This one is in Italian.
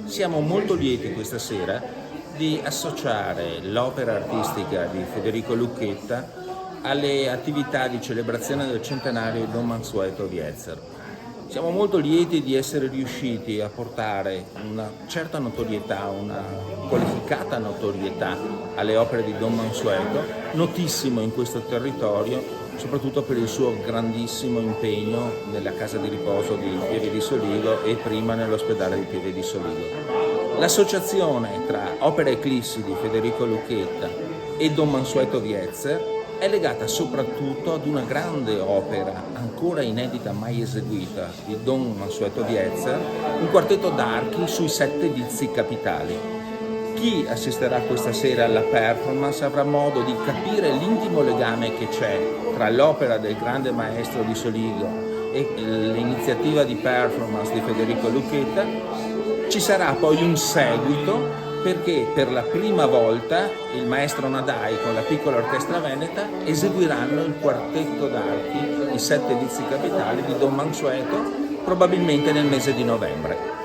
Siamo molto lieti questa sera di associare l'opera artistica di Federico Lucchetta alle attività di celebrazione del centenario di Don Mansueto Vietzer. Siamo molto lieti di essere riusciti a portare una certa notorietà, una qualificata notorietà alle opere di Don Mansueto, notissimo in questo territorio, soprattutto per il suo grandissimo impegno nella casa di riposo di Pieve di Soligo e prima nell'ospedale di Pieve di Soligo. L'associazione tra Opera Eclissi di Federico Lucchetta e Don Mansueto Vietzer è legata soprattutto ad una grande opera ancora inedita, mai eseguita, di Don Mansueto Vietzer, un quartetto d'archi sui 7 vizi capitali. Chi assisterà questa sera alla performance avrà modo di capire l'intimo legame che c'è tra l'opera del grande maestro di Soligo e l'iniziativa di performance di Federico Lucchetta. Ci sarà poi un seguito, perché per la prima volta il maestro Nadai con la piccola orchestra veneta eseguiranno il quartetto d'archi, i 7 vizi capitali di Don Mansueto, probabilmente nel mese di novembre.